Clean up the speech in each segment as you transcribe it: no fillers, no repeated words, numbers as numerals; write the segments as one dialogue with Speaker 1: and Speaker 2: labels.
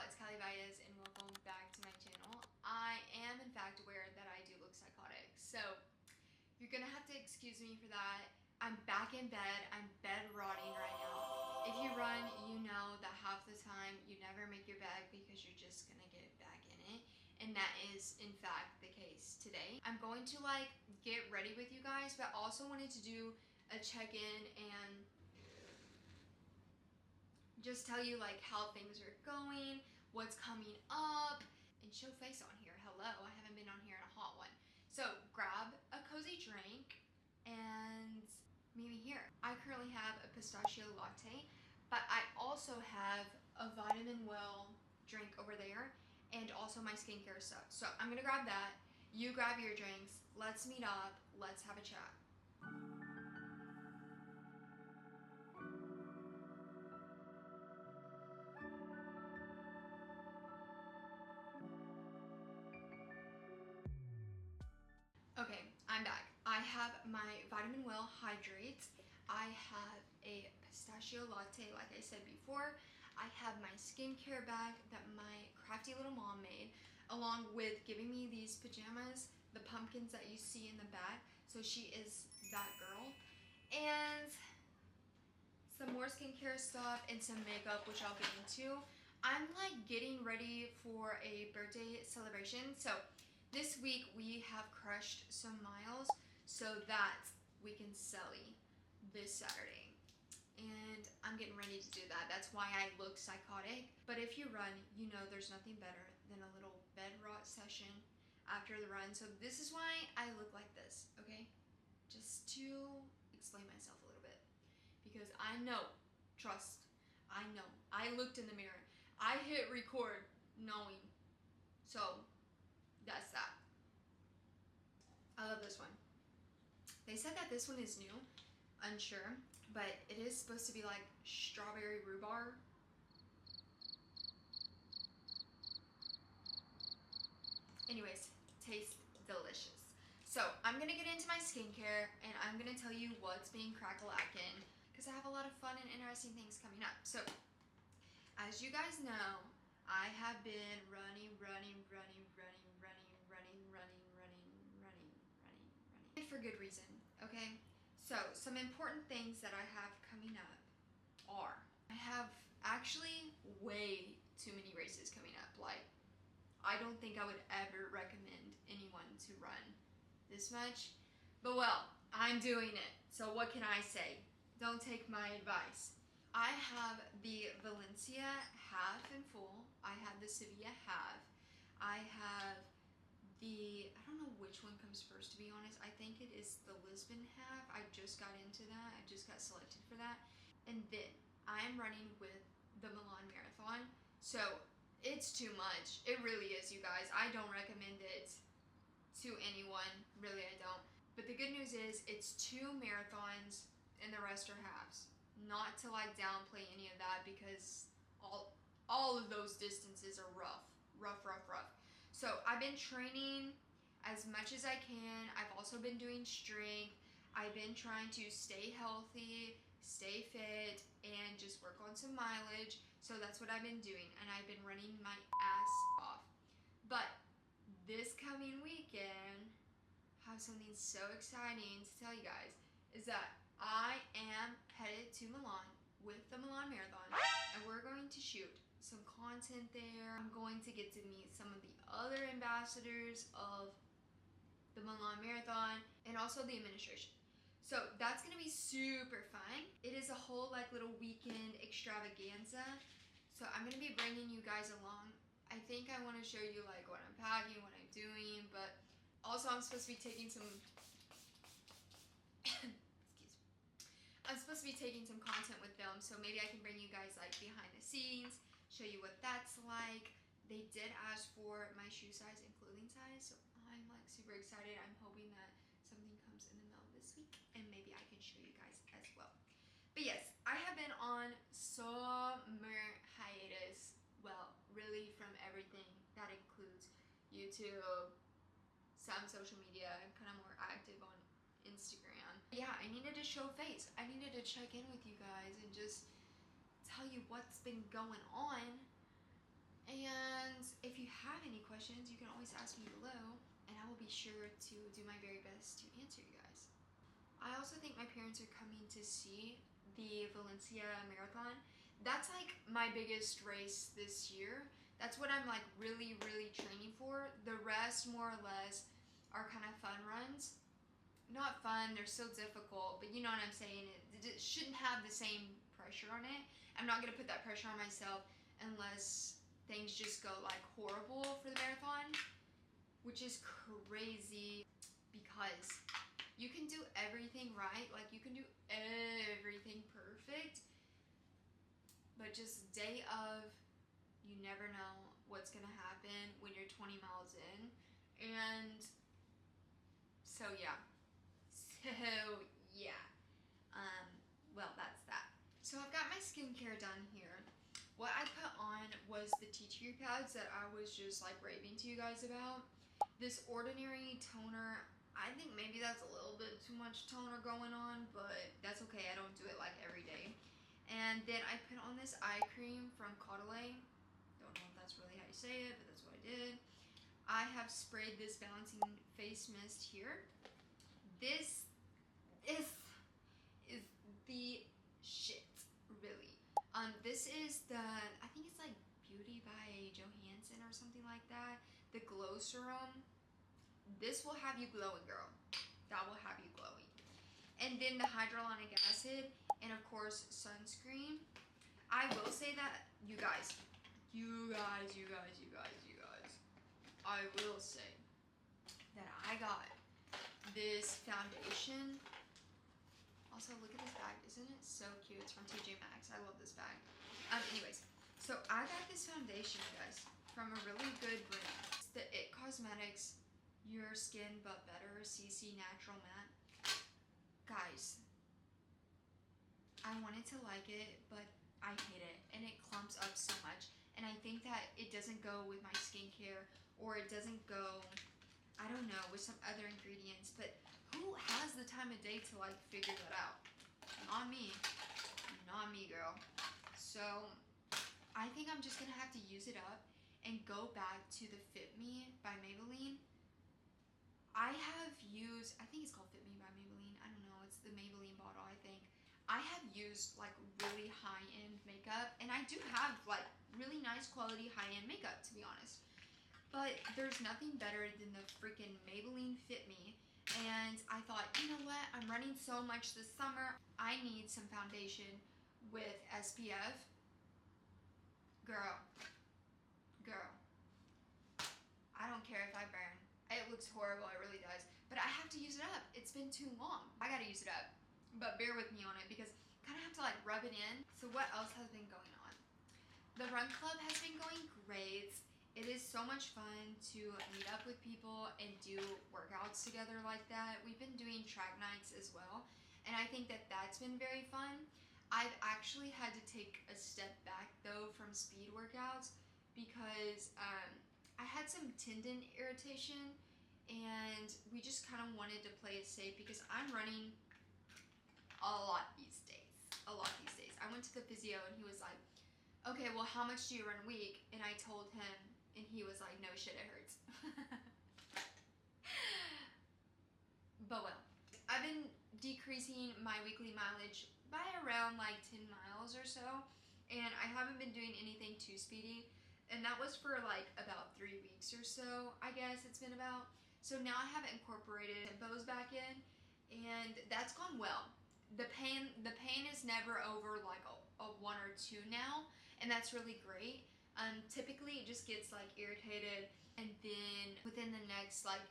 Speaker 1: it's kylievalless and welcome back to my channel. I am in fact aware that I do look psychotic, so you're gonna have to excuse me for that. I'm back in bed. I'm bed rotting right now. If you run, you know that half the time you never make your bed because you're just gonna get back in it. And that is in fact the case today. I'm going to get ready with you guys, but also wanted to do a check-in and just tell you how things are going, what's coming up, and show face on here. Hello, I haven't been on here in a hot one. So grab a cozy drink and meet me here. I currently have a pistachio latte, but I also have a vitamin well drink over there and also my skincare stuff. So I'm gonna grab that, you grab your drinks, let's meet up, let's have a chat. Okay, I'm back. I have my Vitamin Well Hydrate. I have a pistachio latte, like I said before. I have my skincare bag that my crafty little mom made, along with giving me these pajamas, the pumpkins that you see in the bag. So she is that girl. And some more skincare stuff and some makeup, which I'll get into. I'm getting ready for a birthday celebration. So this week we have crushed some miles so that we can celly this Saturday. And I'm getting ready to do that. That's why I look psychotic. But if you run, you know there's nothing better than a little bed rot session after the run. So this is why I look like this, okay? Just to explain myself a little bit. Because I know, trust, I know. I looked in the mirror. I hit record knowing. So that's that. I love this one. They said that this one is new, unsure, but it is supposed to be like strawberry rhubarb. Anyways, tastes delicious. So I'm gonna get into my skincare and I'm gonna tell you what's being crack-a-lackin' because I have a lot of fun and interesting things coming up. So as you guys know, I have been running for good reason, okay? So some important things that I have coming up are, I have actually way too many races coming up. I don't think I would ever recommend anyone to run this much, but well, I'm doing it. So what can I say? Don't take my advice. I have the Valencia Half in full. I have the Sevilla Half. I have I don't know which one comes first, to be honest. I think it is the Lisbon Half. I just got into that. I just got selected for that. And then I am running with the Milan Marathon. So it's too much. It really is, you guys. I don't recommend it to anyone. Really, I don't. But the good news is it's 2 marathons and the rest are halves. Not to downplay any of that because all of those distances are rough. So I've been training as much as I can. I've also been doing strength. I've been trying to stay healthy, stay fit, and just work on some mileage. So that's what I've been doing, and I've been running my ass off. But this coming weekend, I have something so exciting to tell you guys, is that I am headed to Milan with the Milan Marathon, and we're going to shoot some content there. I'm going to get to meet some of the other ambassadors of the Milan Marathon and also the administration. So that's gonna be super fun. It is a whole little weekend extravaganza. So I'm gonna be bringing you guys along. I think I want to show you what I'm packing, what I'm doing, but also I'm supposed to be taking some I'm supposed to be taking some content with them, so maybe I can bring you guys behind the scenes, show you what that's like. They did ask for my shoe size and clothing size, so I'm super excited. I'm hoping that something comes in the mail this week and maybe I can show you guys as well. But yes, I have been on summer hiatus. Well, really from everything. That includes YouTube, some social media. I'm kind of more active on Instagram. Yeah, I needed to show face. I needed to check in with you guys and just tell you what's been going on. And have any questions, you can always ask me below, and I will be sure to do my very best to answer you guys. I also think my parents are coming to see the Valencia Marathon. That's like my biggest race this year. That's what I'm like really training for. The rest, more or less, are kind of fun runs. Not fun, they're still difficult, but you know what I'm saying. It shouldn't have the same pressure on it. I'm not gonna put that pressure on myself unless things just go like horrible for the marathon, which is crazy because you can do everything right, like you can do everything perfect, but just day of, you never know what's gonna happen when you're 20 miles in. And so yeah, well, that's that. So I've got my skincare done here. What I put on was the tea tree pads that I was just like raving to you guys about. This Ordinary toner, I think maybe that's a little bit too much toner going on, but that's okay, I don't do it like every day. And then I put on this eye cream from Caudalie. Don't know if that's really how you say it, but that's what I did. I have sprayed this balancing face mist here. This is the shit, really. This is the, I think it's like Beauty by Johansson or something like that. The Glow Serum. This will have you glowing, girl. That will have you glowing. And then the hyaluronic acid, and of course sunscreen. I will say that, you guys, I will say that I got this foundation. Also, look at this bag. Isn't it so cute? It's from TJ Maxx. I love this bag. Anyways, so I got this foundation, guys, from a really good brand. It's the It Cosmetics Your Skin But Better CC Natural Matte. Guys, I wanted to like it, but I hate it, and it clumps up so much. And I think that it doesn't go with my skincare, or it doesn't go, I don't know, with some other ingredients. But who has the time of day to like figure that out? Not me. Not me, girl. So I think I'm just gonna have to use it up and go back to the Fit Me by Maybelline. I have used, I think it's called Fit Me by Maybelline. I don't know, it's the Maybelline bottle, I think. I have used like really high-end makeup, and I do have like really nice quality high-end makeup, to be honest. But there's nothing better than the freaking Maybelline Fit Me. And I thought, you know what, I'm running so much this summer, I need some foundation with SPF. Girl, I don't care if I burn. It looks horrible, it really does. But I have to use it up. It's been too long. I gotta use it up. But bear with me on it because I kind of have to like rub it in. So what else has been going on? The run club has been going great. It is so much fun to meet up with people and do workouts together like that. We've been doing track nights as well, and I think that that's been very fun. I've actually had to take a step back though from speed workouts because I had some tendon irritation, and we just kind of wanted to play it safe because I'm running a lot these days. I went to the physio and he was like, okay, well, how much do you run a week? And I told him, and he was like, no shit, it hurts. But well, I've been decreasing my weekly mileage by around like 10 miles or so, and I haven't been doing anything too speedy, and that was for like about 3 weeks or so, I guess it's been about. So now I have incorporated tempos back in, and that's gone well. The pain is never over like a 1 or 2 now, and that's really great. Typically it just gets like irritated, and then within the next like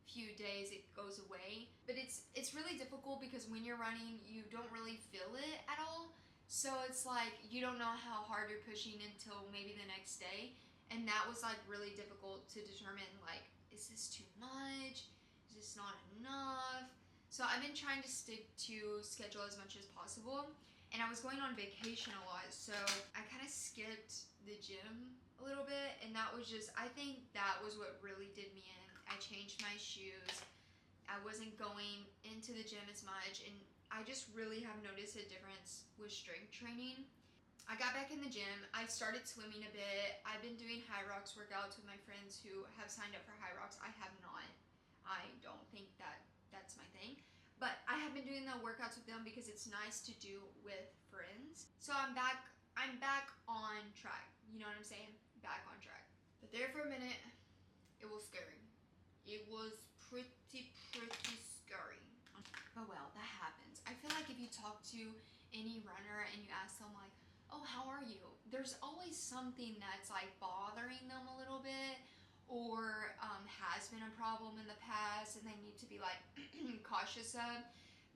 Speaker 1: few days it goes away. But it's really difficult because when you're running you don't really feel it at all, so it's like you don't know how hard you're pushing until maybe the next day. And that was like really difficult to determine, like, is this too much, is this not enough? So I've been trying to stick to schedule as much as possible, and I was going on vacation a lot, so I kind of skipped the gym a little bit, and that was just, I think that was what really did me in. I changed my shoes, I wasn't going into the gym as much, and I just really have noticed a difference with strength training. I got back in the gym, I started swimming a bit, I've been doing high Rocks workouts with my friends who have signed up for High Rocks. I have not. I don't think that's my thing. But I have been doing the workouts with them because it's nice to do with friends. So I'm back on track. You know what I'm saying? Back on track. But there for a minute, it was scary. It was pretty scary. But well, that happens. I feel like if you talk to any runner and you ask them like, oh, how are you? There's always something that's like bothering them a little bit, or has been a problem in the past and they need to be like cautious of.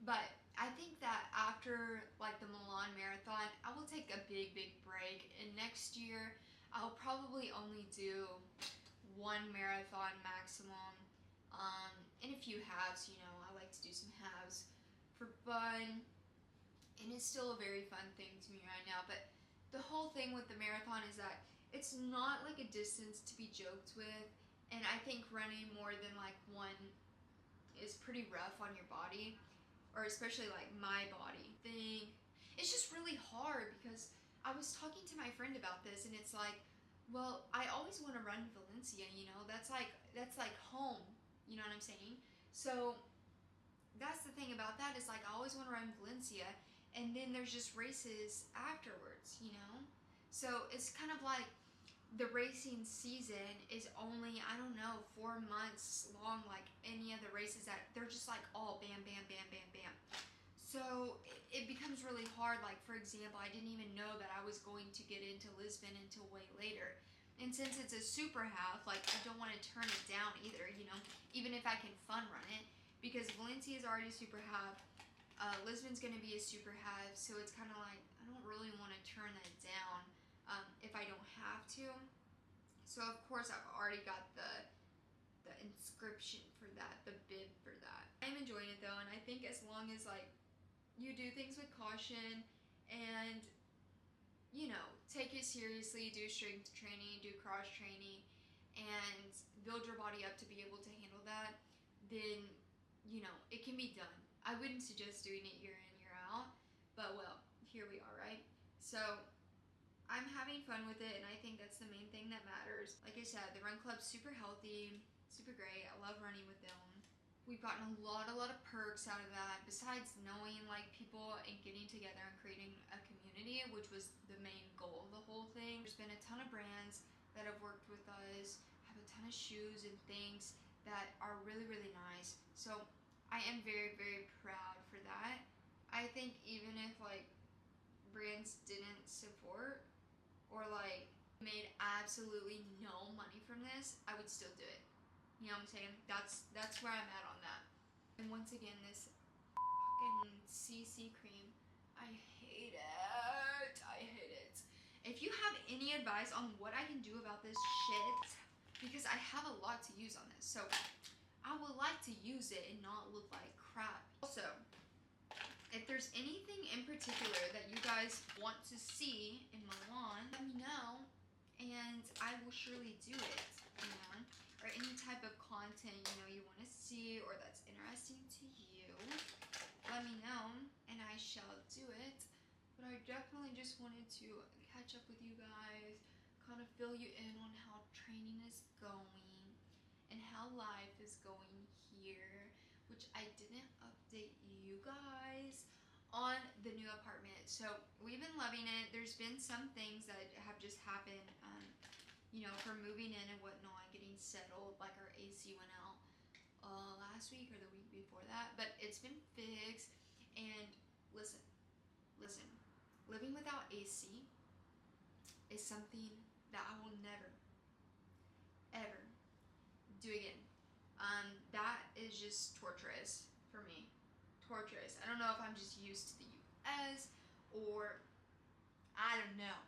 Speaker 1: But I think that after like the Milan Marathon, I will take a big break, and next year I'll probably only do one marathon maximum, and a few halves. You know, I like to do some halves for fun, and it's still a very fun thing to me right now. But the whole thing with the marathon is that it's not like a distance to be joked with, and I think running more than like one is pretty rough on your body, or especially like my body thing. It's just really hard because I was talking to my friend about this, and it's like, well, I always want to run Valencia, you know, that's like home, you know what I'm saying? So that's the thing about that, is like I always want to run Valencia, and then there's just races afterwards, you know? So it's kind of like the racing season is only, I don't know, 4 months long, like any other races that they're just like all bam. So it becomes really hard. Like, for example, I didn't even know that I was going to get into Lisbon until way later. And since it's a super half, like I don't want to turn it down either, you know, even if I can fun run it, because Valencia is already super half. Lisbon's going to be a super half, so it's kind of like I don't really want to turn that down if I don't have to. So of course I've already got the inscription for that, the bib for that. I'm enjoying it though, and I think as long as like you do things with caution and, you know, take it seriously, do strength training, do cross training, and build your body up to be able to handle that, then, you know, it can be done. I wouldn't suggest doing it year in, year out, but well, here we are, right? So I'm having fun with it, and I think that's the main thing that matters. Like I said, the run club's super healthy, super great. I love running with them. We've gotten a lot of perks out of that, besides knowing like people and getting together and creating a community, which was the main goal of the whole thing. There's been a ton of brands that have worked with us, have a ton of shoes and things that are really nice. So I am very proud for that. I think even if like brands didn't support or like made absolutely no money from this, I would still do it. You know what I'm saying? That's where I'm at on that. And once again, this fucking CC cream, I hate it. I hate it. If you have any advice on what I can do about this shit, because I have a lot to use on this, so I would like to use it and not look like crap. Also, if there's anything in particular that you guys want to see in Milan, let me know, and I will surely do it, you know? Or any type of content, you know, you want to see or that's interesting to you, let me know, and I shall do it. But I definitely just wanted to catch up with you guys, kind of fill you in on how training is going and how life is going here, which I didn't update you guys on the new apartment. So we've been loving it. There's been some things that have just happened, you know, for moving in and whatnot, getting settled, like our AC went out last week or the week before that, but it's been fixed. And listen, living without AC is something that I will never, ever do again. That is just torturous for me. Torturous. I don't know if I'm just used to the US or I don't know.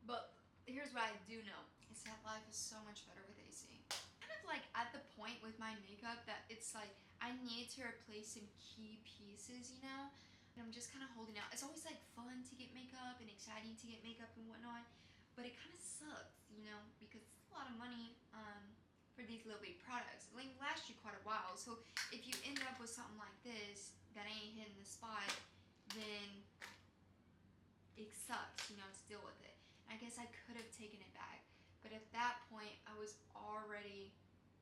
Speaker 1: But here's what I do know, is that life is so much better with AC. Kind of like at the point with my makeup that it's like I need to replace some key pieces, you know? And I'm just kind of holding out. It's always like fun to get makeup and exciting to get makeup and whatnot, but it kind of sucks, you know, because it's a lot of money for these little bitty products. It lasts you quite a while. So if you end up with something like this that ain't hitting the spot, then it sucks, you know, to deal with it. I guess I could have taken it back, but at that point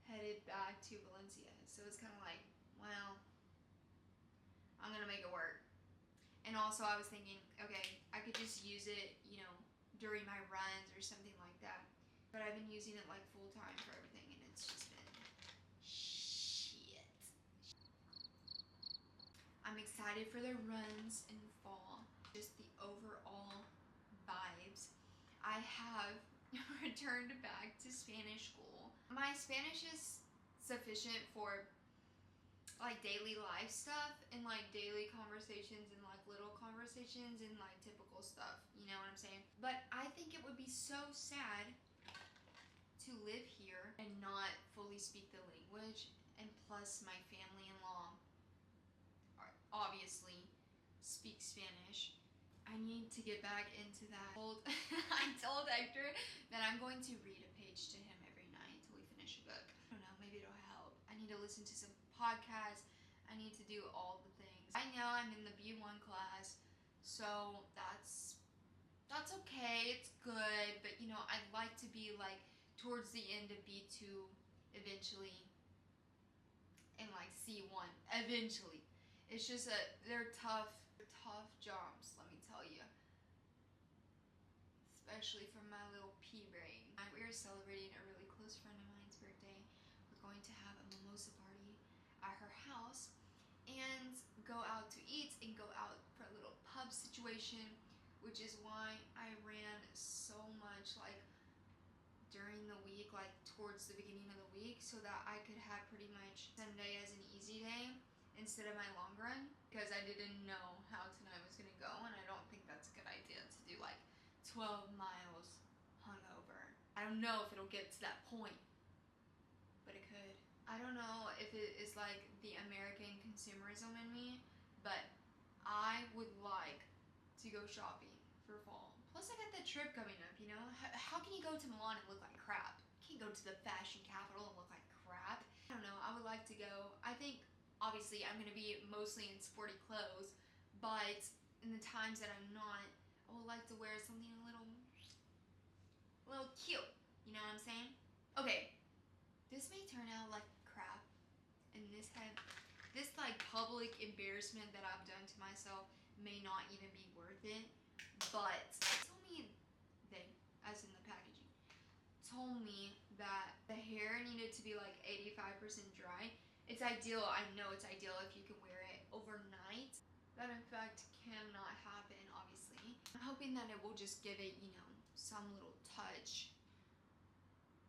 Speaker 1: headed back to Valencia. So it's kind of like, well, I'm gonna make it work. And also I was thinking, okay, I could just use it, you know, during my runs or something like that. But I've been using it like full time for everything, and it's just been shit. I'm excited for the runs in fall. Just the overall vibes. I have returned back to Spanish school. My Spanish is sufficient for like daily life stuff and like daily conversations and like little conversations and like typical stuff, you know what I'm saying? But I think it would be so sad to live here and not fully speak the language, and plus my family-in-law obviously speak Spanish. I need to get back into that. I told Hector that I'm going to read a page to him every night till we finish a book. I don't know, maybe it'll help. I need to listen to some podcasts. I need to do all the things. I know I'm in the B1 class, so that's okay. It's good, but you know, I'd like to be like towards the end of B2 eventually, and like C1 eventually. It's just they're tough jobs, let me tell you. Especially for my little pea brain. We are celebrating a really close friend of mine's birthday. We're going to have a mimosa party at her house and go out to eat and go out for a little pub situation, which is why I ran so much like during the week, like towards the beginning of the week, so that I could have pretty much Sunday as an easy day instead of my long run, because I didn't know how tonight was gonna go, and I don't think that's a good idea to do like 12 miles hungover. I don't know if it'll get to that point, but it could. I don't know if it is like the American consumerism in me, but I would like to go shopping for fall. Plus I got that trip coming up, you know? How can you go to Milan and look like crap? You can't go to the fashion capital and look like crap. I don't know, I would like to go. I think obviously I'm gonna be mostly in sporty clothes, but in the times that I'm not, I would like to wear something a little cute. You know what I'm saying? Okay, this may turn out like crap, and this like public embarrassment that I've done to myself may not even be worth it, but they, as in the packaging, told me that the hair needed to be like 85% dry. It's ideal, I know it's ideal if you can wear it overnight. That in fact cannot happen, obviously. I'm hoping that it will just give it, you know, some little touch.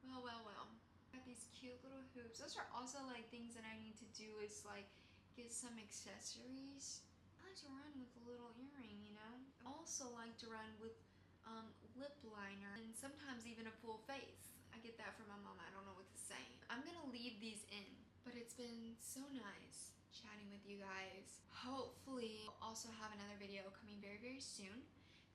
Speaker 1: Well. Got these cute little hoops. Those are also like things that I need to do, is like get some accessories. I like to run with a little earring, you know? I also like to run with lip liner and sometimes even a full face. I get that from my mom. I don't know what to say. I'm gonna leave these in, but it's been so nice chatting with you guys. Hopefully I'll also have another video coming very, very soon,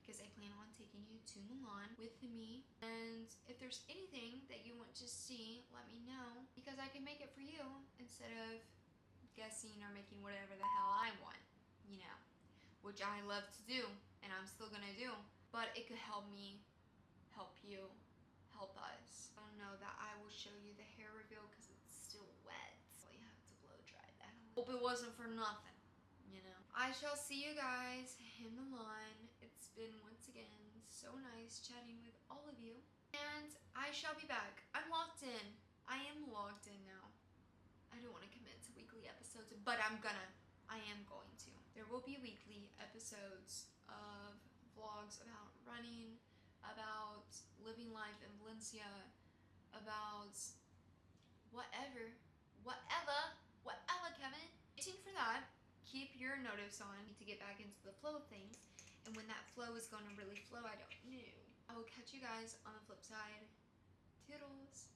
Speaker 1: because I plan on taking you to Milan with me. And if there's anything that you want to see, let me know, because I can make it for you instead of guessing or making whatever the hell I want, you know, which I love to do and I'm still gonna do, but it could help me help you, help us. I don't know that I will show you the hair reveal because it's still wet, so you have to blow dry that. Hope it wasn't for nothing, you know. I shall see you guys in Milan. It's been once again so nice chatting with all of you, and I shall be back. I'm locked in. I am logged in now. I don't want to commit to weekly episodes, but I am going to. There will be weekly episodes of vlogs about running, about living life in Valencia, about whatever, Kevin. Stay tuned for that. Keep your notice on to get back into the flow of things, and when that flow is going to really flow, I don't know. I will catch you guys on the flip side. Toodles.